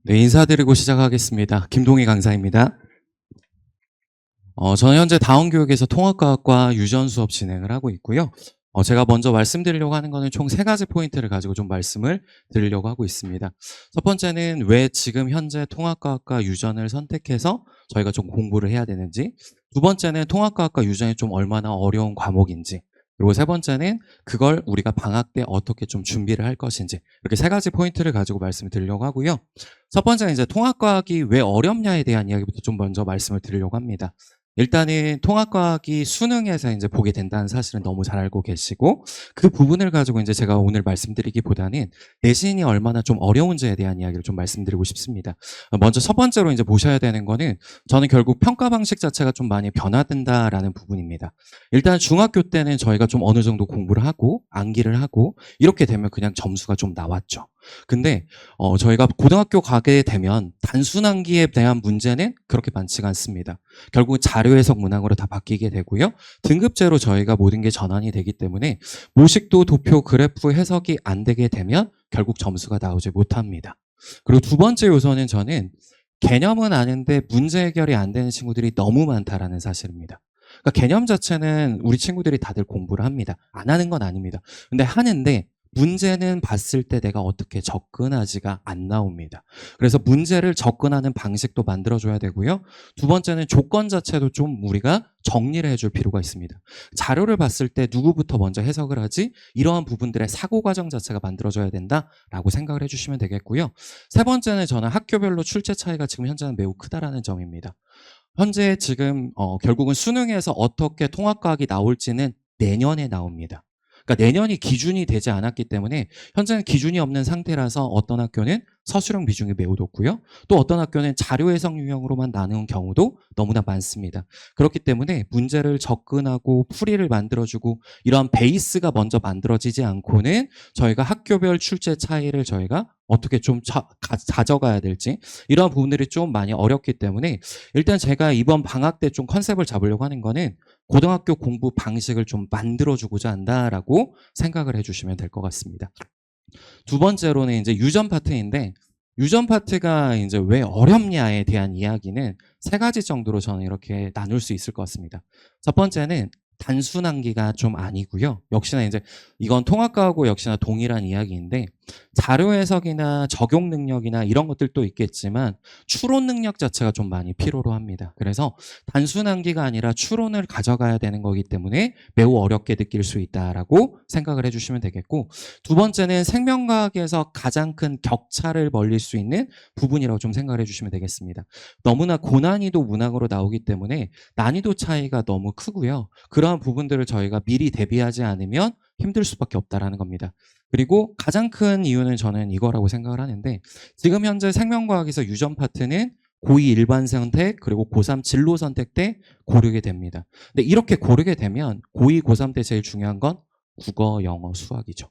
네, 인사드리고 시작하겠습니다. 김동희 강사입니다. 저는 현재 다원교육에서 통합과학과 유전 수업 진행을 하고 있고요. 제가 먼저 말씀드리려고 하는 거는 총 3가지 포인트를 가지고 좀 말씀을 드리려고 하고 있습니다. 첫 번째는 왜 지금 현재 통합과학과 유전을 선택해서 저희가 좀 공부를 해야 되는지, 두 번째는 통합과학과 유전이 좀 얼마나 어려운 과목인지, 그리고 세 번째는 그걸 우리가 방학 때 어떻게 좀 준비를 할 것인지, 이렇게 3가지 포인트를 가지고 말씀을 드리려고 하고요. 첫 번째는 이제 통합과학이 왜 어렵냐에 대한 이야기부터 좀 먼저 말씀을 드리려고 합니다. 일단은 통합과학이 수능에서 이제 보게 된다는 사실은 너무 잘 알고 계시고, 그 부분을 가지고 이제 제가 오늘 말씀드리기보다는 내신이 얼마나 좀 어려운지에 대한 이야기를 좀 말씀드리고 싶습니다. 먼저 첫 번째로 이제 보셔야 되는 거는, 저는 결국 평가 방식 자체가 좀 많이 변화된다라는 부분입니다. 일단 중학교 때는 저희가 좀 어느 정도 공부를 하고 암기를 하고 이렇게 되면 그냥 점수가 좀 나왔죠. 근데 저희가 고등학교 가게 되면 단순 암기에 대한 문제는 그렇게 많지가 않습니다. 결국 자료 해석 문항으로 다 바뀌게 되고요. 등급제로 저희가 모든 게 전환이 되기 때문에 모식도, 도표, 그래프 해석이 안 되게 되면 결국 점수가 나오지 못합니다. 그리고 두 번째 요소는 저는 개념은 아는데 문제 해결이 안 되는 친구들이 너무 많다라는 사실입니다. 그러니까 개념 자체는 우리 친구들이 다들 공부를 합니다. 안 하는 건 아닙니다. 근데 하는데 문제는 봤을 때 내가 어떻게 접근하지가 안 나옵니다. 그래서 문제를 접근하는 방식도 만들어줘야 되고요. 두 번째는 조건 자체도 좀 우리가 정리를 해줄 필요가 있습니다. 자료를 봤을 때 누구부터 먼저 해석을 하지? 이러한 부분들의 사고 과정 자체가 만들어져야 된다라고 생각을 해주시면 되겠고요. 세 번째는 저는 학교별로 출제 차이가 지금 현재는 매우 크다라는 점입니다. 현재 지금 결국은 수능에서 어떻게 통합과학이 나올지는 내년에 나옵니다. 그러니까 내년이 기준이 되지 않았기 때문에 현재는 기준이 없는 상태라서 어떤 학교는 서술형 비중이 매우 높고요. 또 어떤 학교는 자료 해석 유형으로만 나눈 경우도 너무나 많습니다. 그렇기 때문에 문제를 접근하고 풀이를 만들어주고 이러한 베이스가 먼저 만들어지지 않고는 저희가 학교별 출제 차이를 저희가 어떻게 좀 가져가야 될지 이러한 부분들이 좀 많이 어렵기 때문에 일단 제가 이번 방학 때 좀 컨셉을 잡으려고 하는 거는 고등학교 공부 방식을 좀 만들어주고자 한다라고 생각을 해주시면 될 것 같습니다. 두 번째로는 이제 유전 파트인데, 유전 파트가 이제 왜 어렵냐에 대한 이야기는 3가지 정도로 저는 이렇게 나눌 수 있을 것 같습니다. 첫 번째는 단순 암기가 좀 아니고요. 역시나 이제 이건 통합과하고 역시나 동일한 이야기인데, 자료 해석이나 적용 능력이나 이런 것들도 있겠지만 추론 능력 자체가 좀 많이 필요로 합니다. 그래서 단순 암기가 아니라 추론을 가져가야 되는 거기 때문에 매우 어렵게 느낄 수 있다라고 생각을 해주시면 되겠고, 두 번째는 생명과학에서 가장 큰 격차를 벌릴 수 있는 부분이라고 좀 생각을 해주시면 되겠습니다. 너무나 고난이도 문항으로 나오기 때문에 난이도 차이가 너무 크고요. 그러한 부분들을 저희가 미리 대비하지 않으면 힘들 수밖에 없다라는 겁니다. 그리고 가장 큰 이유는 저는 이거라고 생각을 하는데, 지금 현재 생명과학에서 유전 파트는 고2 일반 선택 그리고 고3 진로 선택 때 고르게 됩니다. 근데 이렇게 고르게 되면 고2, 고3 때 제일 중요한 건 국어, 영어, 수학이죠.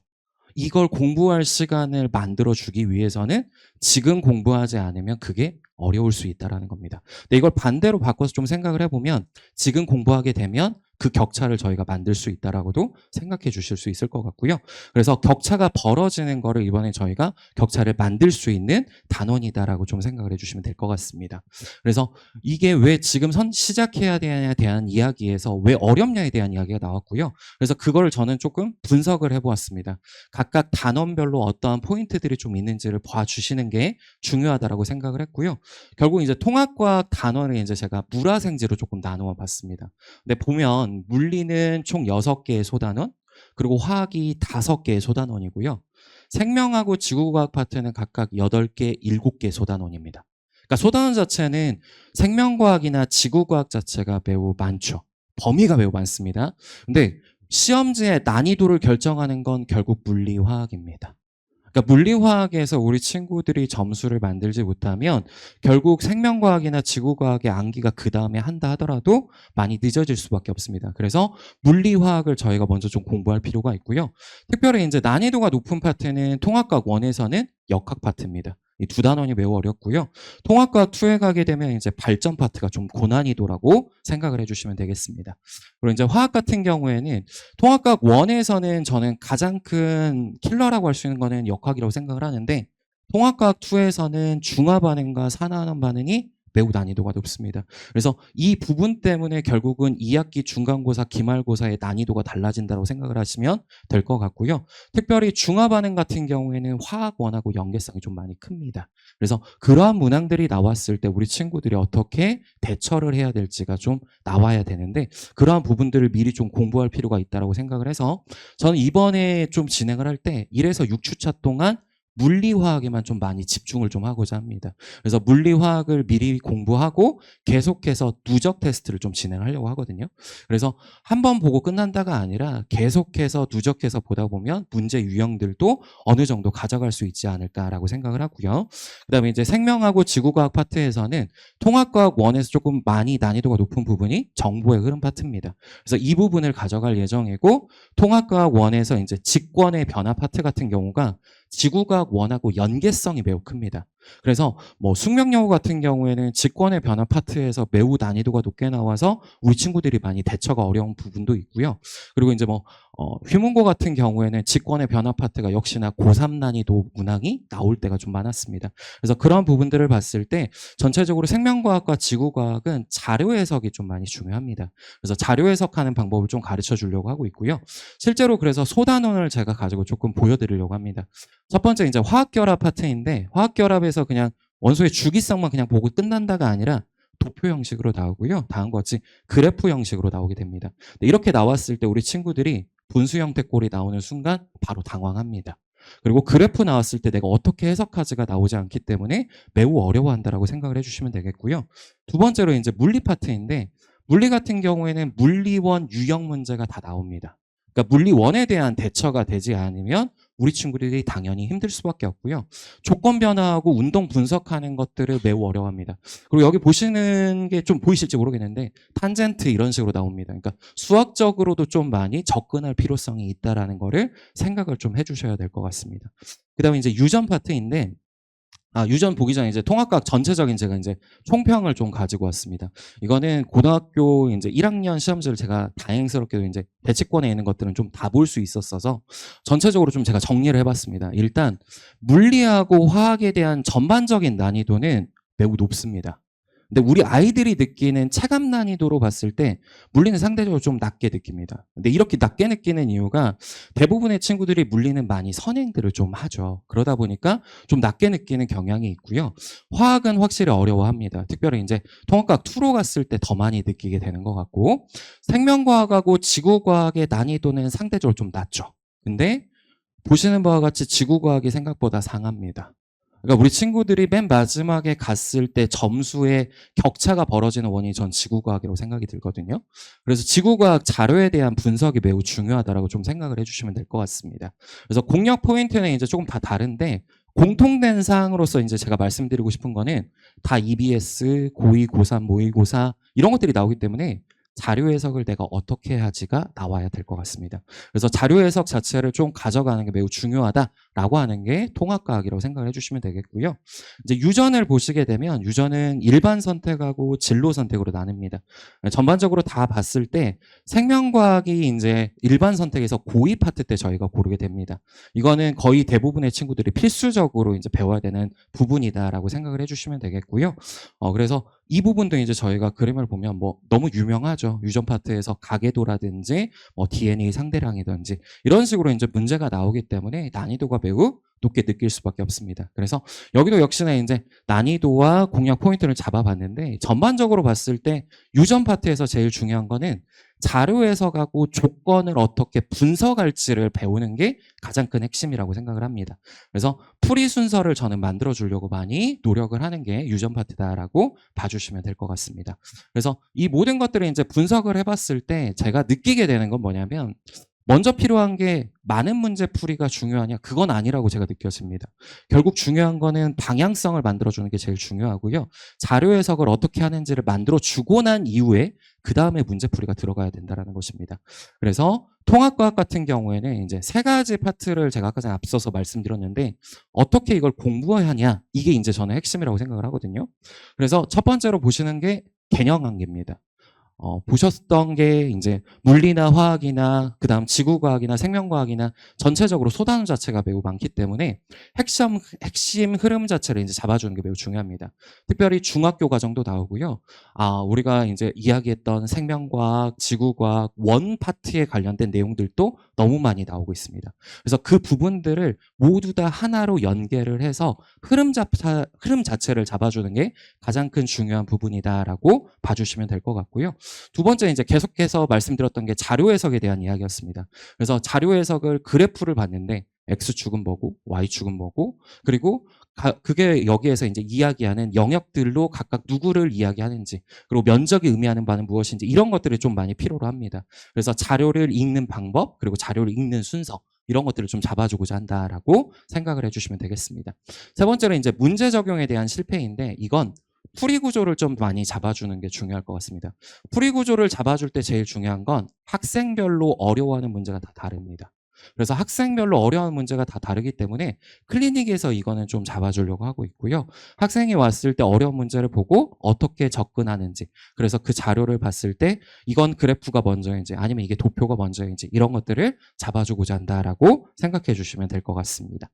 이걸 공부할 시간을 만들어주기 위해서는 지금 공부하지 않으면 그게 어려울 수 있다는 겁니다. 근데 이걸 반대로 바꿔서 좀 생각을 해보면 지금 공부하게 되면 그 격차를 저희가 만들 수 있다라고도 생각해 주실 수 있을 것 같고요. 그래서 격차가 벌어지는 거를 이번에 저희가 격차를 만들 수 있는 단원이다라고 좀 생각을 해주시면 될 것 같습니다. 그래서 이게 왜 지금 시작해야 되냐에 대한 이야기에서 왜 어렵냐에 대한 이야기가 나왔고요. 그래서 그걸 저는 조금 분석을 해보았습니다. 각각 단원별로 어떠한 포인트들이 좀 있는지를 봐주시는 게 중요하다라고 생각을 했고요. 결국 이제 통합과학 단원을 이제 제가 물화생지로 조금 나누어 봤습니다. 근데 보면 물리는 총 6개의 소단원, 그리고 화학이 5개의 소단원이고요. 생명하고 지구과학 파트는 각각 8개, 7개 소단원입니다. 그러니까 소단원 자체는 생명과학이나 지구과학 자체가 매우 많죠. 범위가 매우 많습니다. 근데 시험지의 난이도를 결정하는 건 결국 물리화학입니다. 그러니까 물리화학에서 우리 친구들이 점수를 만들지 못하면 결국 생명과학이나 지구과학의 암기가 그 다음에 한다 하더라도 많이 늦어질 수밖에 없습니다. 그래서 물리화학을 저희가 먼저 좀 공부할 필요가 있고요. 특별히 이제 난이도가 높은 파트는 통합과학 1에서는 역학 파트입니다. 이 두 단원이 매우 어렵고요. 통합과학 2에 가게 되면 이제 발전 파트가 좀 고난이도라고 생각을 해주시면 되겠습니다. 그리고 이제 화학 같은 경우에는 통합과학 1에서는 저는 가장 큰 킬러라고 할 수 있는 거는 역학이라고 생각을 하는데, 통합과학 2에서는 중화 반응과 산화하는 반응이 매우 난이도가 높습니다. 그래서 이 부분 때문에 결국은 2학기 중간고사, 기말고사의 난이도가 달라진다고 생각을 하시면 될 것 같고요. 특별히 중화 반응 같은 경우에는 화학원하고 연계성이 좀 많이 큽니다. 그래서 그러한 문항들이 나왔을 때 우리 친구들이 어떻게 대처를 해야 될지가 좀 나와야 되는데 그러한 부분들을 미리 좀 공부할 필요가 있다고 생각을 해서 저는 이번에 좀 진행을 할 때 1에서 6주차 동안 물리화학에만 좀 많이 집중을 좀 하고자 합니다. 그래서 물리화학을 미리 공부하고 계속해서 누적 테스트를 좀 진행하려고 하거든요. 그래서 한 번 보고 끝난다가 아니라 계속해서 누적해서 보다 보면 문제 유형들도 어느 정도 가져갈 수 있지 않을까라고 생각을 하고요. 그다음에 이제 생명하고 지구과학 파트에서는 통합과학 1에서 조금 많이 난이도가 높은 부분이 정보의 흐름 파트입니다. 그래서 이 부분을 가져갈 예정이고 통합과학 1에서 이제 직권의 변화 파트 같은 경우가 지구과학 1하고 연계성이 매우 큽니다. 그래서 뭐 숙명여고 같은 경우에는 직권의 변화 파트에서 매우 난이도가 높게 나와서 우리 친구들이 많이 대처가 어려운 부분도 있고요. 그리고 이제 뭐 휘문고 같은 경우에는 직권의 변화 파트가 역시나 고3 난이도 문항이 나올 때가 좀 많았습니다. 그래서 그런 부분들을 봤을 때 전체적으로 생명과학과 지구과학은 자료 해석이 좀 많이 중요합니다. 그래서 자료 해석하는 방법을 좀 가르쳐 주려고 하고 있고요. 실제로 그래서 소단원을 제가 가지고 조금 보여드리려고 합니다. 첫 번째 이제 화학결합 파트인데 화학결합에서 그냥 원소의 주기성만 그냥 보고 끝난다가 아니라 도표 형식으로 나오고요. 다음과 같이 그래프 형식으로 나오게 됩니다. 이렇게 나왔을 때 우리 친구들이 분수 형태 꼴이 나오는 순간 바로 당황합니다. 그리고 그래프 나왔을 때 내가 어떻게 해석하지가 나오지 않기 때문에 매우 어려워한다라고 생각을 해주시면 되겠고요. 두 번째로 이제 물리 파트인데 물리 같은 경우에는 물리원 유형 문제가 다 나옵니다. 그러니까 물리원에 대한 대처가 되지 않으면 우리 친구들이 당연히 힘들 수밖에 없고요. 조건 변화하고 운동 분석하는 것들을 매우 어려워합니다. 그리고 여기 보시는 게 좀 보이실지 모르겠는데 탄젠트 이런 식으로 나옵니다. 그러니까 수학적으로도 좀 많이 접근할 필요성이 있다라는 거를 생각을 좀 해주셔야 될 것 같습니다. 그다음에 이제 유전 파트인데 유전 보기 전에 이제 통합과학 전체적인 제가 이제 총평을 좀 가지고 왔습니다. 이거는 고등학교 이제 1학년 시험지를 제가 다행스럽게도 이제 대치권에 있는 것들은 좀 다 볼 수 있었어서 전체적으로 좀 제가 정리를 해봤습니다. 일단 물리하고 화학에 대한 전반적인 난이도는 매우 높습니다. 근데 우리 아이들이 느끼는 체감 난이도로 봤을 때 물리는 상대적으로 좀 낮게 느낍니다. 근데 이렇게 낮게 느끼는 이유가 대부분의 친구들이 물리는 많이 선행들을 좀 하죠. 그러다 보니까 좀 낮게 느끼는 경향이 있고요. 화학은 확실히 어려워합니다. 특별히 이제 통합과학 2로 갔을 때 더 많이 느끼게 되는 것 같고 생명과학하고 지구과학의 난이도는 상대적으로 좀 낮죠. 근데 보시는 바와 같이 지구과학이 생각보다 상합니다. 그러니까 우리 친구들이 맨 마지막에 갔을 때 점수의 격차가 벌어지는 원인이 전 지구과학이라고 생각이 들거든요. 그래서 지구과학 자료에 대한 분석이 매우 중요하다라고 좀 생각을 해주시면 될 것 같습니다. 그래서 공략 포인트는 이제 조금 다 다른데 공통된 사항으로서 이제 제가 말씀드리고 싶은 거는 다 EBS, 고2, 고3, 모의고사 이런 것들이 나오기 때문에 자료 해석을 내가 어떻게 하지가 나와야 될 것 같습니다. 그래서 자료 해석 자체를 좀 가져가는 게 매우 중요하다라고 하는 게 통합과학이라고 생각을 해주시면 되겠고요. 이제 유전을 보시게 되면 유전은 일반 선택하고 진로 선택으로 나뉩니다. 전반적으로 다 봤을 때 생명과학이 이제 일반 선택에서 고2 파트 때 저희가 고르게 됩니다. 이거는 거의 대부분의 친구들이 필수적으로 이제 배워야 되는 부분이다라고 생각을 해주시면 되겠고요. 그래서 이 부분도 이제 저희가 그림을 보면 뭐 너무 유명하죠. 유전 파트에서 가계도라든지 뭐 DNA 상대량이든지 이런 식으로 이제 문제가 나오기 때문에 난이도가 매우 높게 느낄 수밖에 없습니다. 그래서 여기도 역시나 이제 난이도와 공략 포인트를 잡아봤는데 전반적으로 봤을 때 유전 파트에서 제일 중요한 거는 자료 해석하고 조건을 어떻게 분석할지를 배우는 게 가장 큰 핵심이라고 생각을 합니다. 그래서 풀이 순서를 저는 만들어 주려고 많이 노력을 하는 게 유전 파트다라고 봐주시면 될 것 같습니다. 그래서 이 모든 것들을 이제 분석을 해봤을 때 제가 느끼게 되는 건 뭐냐면 먼저 필요한 게 많은 문제 풀이가 중요하냐? 그건 아니라고 제가 느껴집니다. 결국 중요한 거는 방향성을 만들어주는 게 제일 중요하고요. 자료 해석을 어떻게 하는지를 만들어주고 난 이후에 그 다음에 문제 풀이가 들어가야 된다는 것입니다. 그래서 통합과학 같은 경우에는 이제 세 가지 파트를 제가 아까 전에 앞서서 말씀드렸는데 어떻게 이걸 공부하냐? 이게 이제 저는 핵심이라고 생각을 하거든요. 그래서 첫 번째로 보시는 게 개념 관계입니다. 보셨던 게 이제 물리나 화학이나 그다음 지구과학이나 생명과학이나 전체적으로 소단원 자체가 매우 많기 때문에 핵심 흐름 자체를 이제 잡아주는 게 매우 중요합니다. 특별히 중학교 과정도 나오고요. 우리가 이제 이야기했던 생명과학, 지구과학, 원 파트에 관련된 내용들도 너무 많이 나오고 있습니다. 그래서 그 부분들을 모두 다 하나로 연계를 해서 흐름 자체를 잡아주는 게 가장 큰 중요한 부분이다라고 봐주시면 될 것 같고요. 두 번째 이제 계속해서 말씀드렸던 게 자료 해석에 대한 이야기였습니다. 그래서 자료 해석을 그래프를 봤는데 X축은 뭐고 Y축은 뭐고 그리고 그게 여기에서 이제 이야기하는 영역들로 각각 누구를 이야기하는지 그리고 면적이 의미하는 바는 무엇인지 이런 것들을 좀 많이 필요로 합니다. 그래서 자료를 읽는 방법 그리고 자료를 읽는 순서 이런 것들을 좀 잡아주고자 한다라고 생각을 해주시면 되겠습니다. 세 번째로 이제 문제 적용에 대한 실패인데 이건 풀이 구조를 좀 많이 잡아주는 게 중요할 것 같습니다. 풀이 구조를 잡아줄 때 제일 중요한 건 학생별로 어려워하는 문제가 다 다릅니다. 그래서 학생별로 어려워하는 문제가 다 다르기 때문에 클리닉에서 이거는 좀 잡아주려고 하고 있고요. 학생이 왔을 때 어려운 문제를 보고 어떻게 접근하는지 그래서 그 자료를 봤을 때 이건 그래프가 먼저인지 아니면 이게 도표가 먼저인지 이런 것들을 잡아주고자 한다라고 생각해 주시면 될 것 같습니다.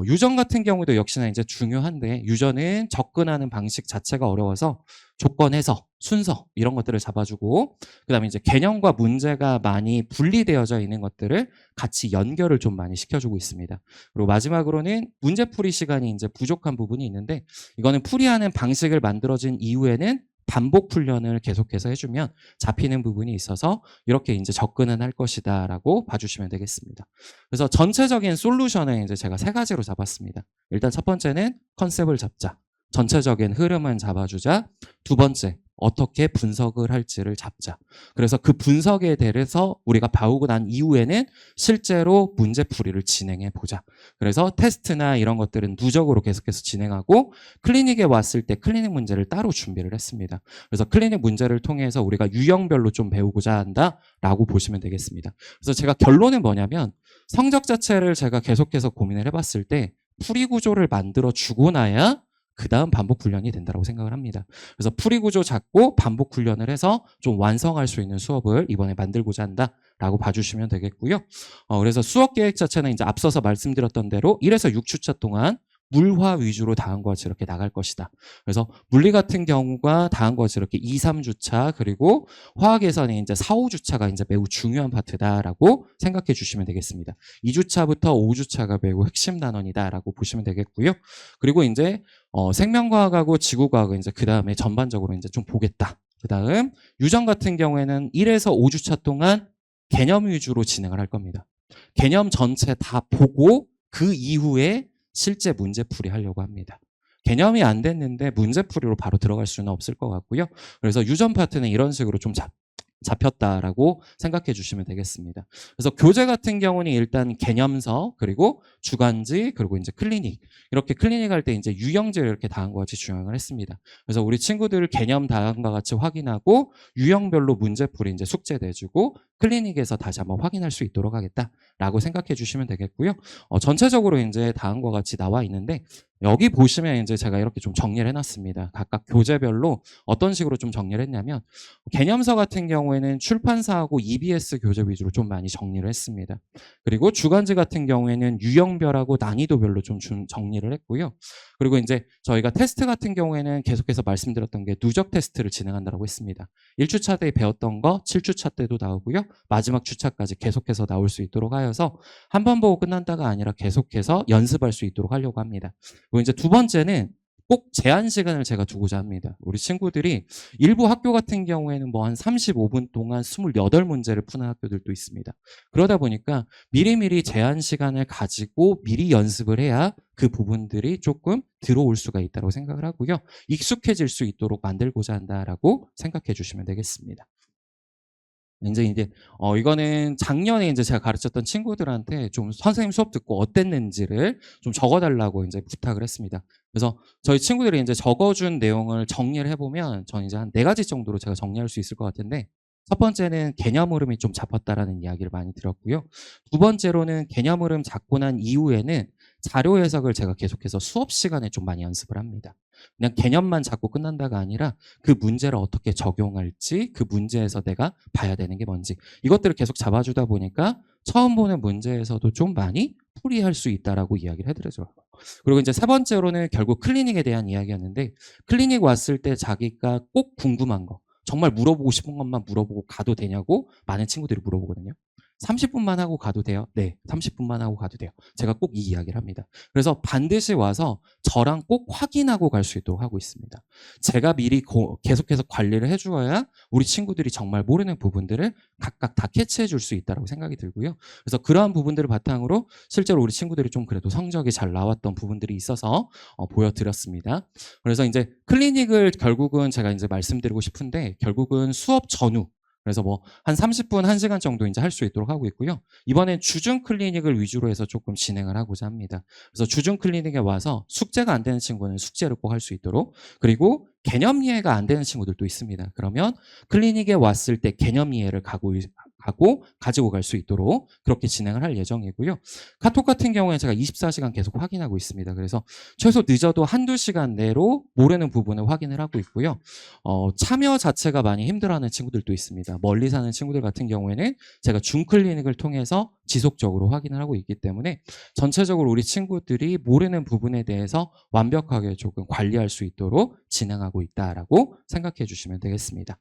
유전 같은 경우도 역시나 이제 중요한데 유전은 접근하는 방식 자체가 어려워서 조건 해석, 순서 이런 것들을 잡아주고 그다음에 이제 개념과 문제가 많이 분리되어져 있는 것들을 같이 연결을 좀 많이 시켜주고 있습니다. 그리고 마지막으로는 문제풀이 시간이 이제 부족한 부분이 있는데 이거는 풀이하는 방식을 만들어진 이후에는 반복 훈련을 계속해서 해주면 잡히는 부분이 있어서 이렇게 이제 접근은 할 것이다라고 봐주시면 되겠습니다. 그래서 전체적인 솔루션을 이제 제가 세 가지로 잡았습니다. 일단 첫 번째는 컨셉을 잡자. 전체적인 흐름을 잡아주자. 두 번째, 어떻게 분석을 할지를 잡자. 그래서 그 분석에 대해서 우리가 배우고 난 이후에는 실제로 문제풀이를 진행해 보자. 그래서 테스트나 이런 것들은 누적으로 계속해서 진행하고 클리닉에 왔을 때 클리닉 문제를 따로 준비를 했습니다. 그래서 클리닉 문제를 통해서 우리가 유형별로 좀 배우고자 한다라고 보시면 되겠습니다. 그래서 제가 결론은 뭐냐면 성적 자체를 제가 계속해서 고민을 해봤을 때 풀이 구조를 만들어 주고 나야 그 다음 반복 훈련이 된다고 생각을 합니다. 그래서 풀이 구조 잡고 반복 훈련을 해서 좀 완성할 수 있는 수업을 이번에 만들고자 한다라고 봐주시면 되겠고요. 그래서 수업 계획 자체는 이제 앞서서 말씀드렸던 대로 1에서 6주차 동안 물화 위주로 다음과 같이 이렇게 나갈 것이다. 그래서 물리 같은 경우가 다음과 같이 이렇게 2, 3주차 그리고 화학에서는 이제 4, 5주차가 이제 매우 중요한 파트다라고 생각해 주시면 되겠습니다. 2주차부터 5주차가 매우 핵심 단원이다라고 보시면 되겠고요. 그리고 이제 생명과학하고 지구과학은 이제 그 다음에 전반적으로 이제 좀 보겠다. 그 다음 유전 같은 경우에는 1에서 5주차 동안 개념 위주로 진행을 할 겁니다. 개념 전체 다 보고 그 이후에 실제 문제풀이 하려고 합니다. 개념이 안 됐는데 문제풀이로 바로 들어갈 수는 없을 것 같고요. 그래서 유전 파트는 이런 식으로 좀 잡혔다라고 생각해 주시면 되겠습니다. 그래서 교재 같은 경우는 일단 개념서 그리고 주간지 그리고 이제 클리닉 이렇게 클리닉 할 때 이제 유형제를 이렇게 다음과 같이 주행을 했습니다. 그래서 우리 친구들 개념 다음과 같이 확인하고 유형별로 문제풀이 이제 숙제 내주고 클리닉에서 다시 한번 확인할 수 있도록 하겠다라고 생각해 주시면 되겠고요. 전체적으로 이제 다음과 같이 나와 있는데 여기 보시면 이제 제가 이렇게 좀 정리를 해놨습니다. 각각 교재별로 어떤 식으로 좀 정리를 했냐면 개념서 같은 경우에는 출판사하고 EBS 교재 위주로 좀 많이 정리를 했습니다. 그리고 주간지 같은 경우에는 유형별하고 난이도별로 좀 정리를 했고요. 그리고 이제 저희가 테스트 같은 경우에는 계속해서 말씀드렸던 게 누적 테스트를 진행한다고 했습니다. 1주차 때 배웠던 거 7주차 때도 나오고요. 마지막 주차까지 계속해서 나올 수 있도록 하여서 한 번 보고 끝난다가 아니라 계속해서 연습할 수 있도록 하려고 합니다. 그리고 이제 두 번째는 꼭 제한 시간을 제가 두고자 합니다. 우리 친구들이 일부 학교 같은 경우에는 뭐 한 35분 동안 28문제를 푸는 학교들도 있습니다. 그러다 보니까 미리미리 제한 시간을 가지고 미리 연습을 해야 그 부분들이 조금 들어올 수가 있다고 생각을 하고요. 익숙해질 수 있도록 만들고자 한다라고 생각해 주시면 되겠습니다. 이제 이거는 작년에 이제 제가 가르쳤던 친구들한테 좀 선생님 수업 듣고 어땠는지를 좀 적어달라고 이제 부탁을 했습니다. 그래서 저희 친구들이 이제 적어준 내용을 정리를 해보면 저는 이제 한 4가지 정도로 제가 정리할 수 있을 것 같은데 첫 번째는 개념 흐름이 좀 잡혔다라는 이야기를 많이 들었고요. 두 번째로는 개념 흐름 잡고 난 이후에는 자료 해석을 제가 계속해서 수업 시간에 좀 많이 연습을 합니다. 그냥 개념만 잡고 끝난다가 아니라 그 문제를 어떻게 적용할지, 그 문제에서 내가 봐야 되는 게 뭔지 이것들을 계속 잡아주다 보니까 처음 보는 문제에서도 좀 많이 풀이할 수 있다라고 이야기를 해드려줘요. 그리고 이제 세 번째로는 결국 클리닉에 대한 이야기였는데, 클리닉 왔을 때 자기가 꼭 궁금한 거, 정말 물어보고 싶은 것만 물어보고 가도 되냐고 많은 친구들이 물어보거든요. 30분만 하고 가도 돼요? 네, 30분만 하고 가도 돼요. 제가 꼭 이 이야기를 합니다. 그래서 반드시 와서 저랑 꼭 확인하고 갈 수 있도록 하고 있습니다. 제가 미리 계속해서 관리를 해주어야 우리 친구들이 정말 모르는 부분들을 각각 다 캐치해 줄 수 있다고 생각이 들고요. 그래서 그러한 부분들을 바탕으로 실제로 우리 친구들이 좀 그래도 성적이 잘 나왔던 부분들이 있어서 보여드렸습니다. 그래서 이제 클리닉을 결국은 제가 이제 말씀드리고 싶은데, 결국은 수업 전후, 그래서 뭐 한 30분, 1시간 정도 이제 할 수 있도록 하고 있고요. 이번엔 주중 클리닉을 위주로 해서 조금 진행을 하고자 합니다. 그래서 주중 클리닉에 와서 숙제가 안 되는 친구는 숙제를 꼭 할 수 있도록, 그리고 개념 이해가 안 되는 친구들도 있습니다. 그러면 클리닉에 왔을 때 개념 이해를 가지고 갈 수 있도록 그렇게 진행을 할 예정이고요. 카톡 같은 경우에 제가 24시간 계속 확인하고 있습니다. 그래서 최소 늦어도 한두 시간 내로 모르는 부분을 확인을 하고 있고요. 참여 자체가 많이 힘들어하는 친구들도 있습니다. 멀리 사는 친구들 같은 경우에는 제가 줌 클리닉을 통해서 지속적으로 확인을 하고 있기 때문에 전체적으로 우리 친구들이 모르는 부분에 대해서 완벽하게 조금 관리할 수 있도록 진행하고 있다라고 생각해 주시면 되겠습니다.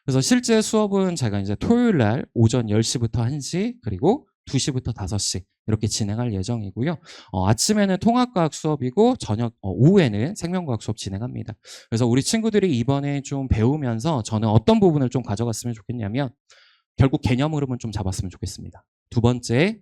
그래서 실제 수업은 제가 이제 토요일 날 오전 10시부터 1시, 그리고 2시부터 5시 이렇게 진행할 예정이고요. 아침에는 통합과학 수업이고 오후에는 생명과학 수업 진행합니다. 그래서 우리 친구들이 이번에 좀 배우면서 저는 어떤 부분을 좀 가져갔으면 좋겠냐면, 결국 개념 흐름은 좀 잡았으면 좋겠습니다. 두 번째,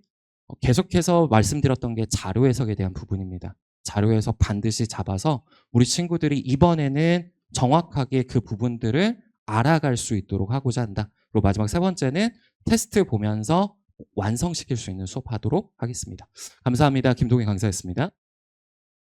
계속해서 말씀드렸던 게 자료 해석에 대한 부분입니다. 자료 해석 반드시 잡아서 우리 친구들이 이번에는 정확하게 그 부분들을 알아갈 수 있도록 하고자 한다. 그리고 마지막 세 번째는 테스트 보면서 완성시킬 수 있는 수업하도록 하겠습니다. 감사합니다. 김동희 강사였습니다.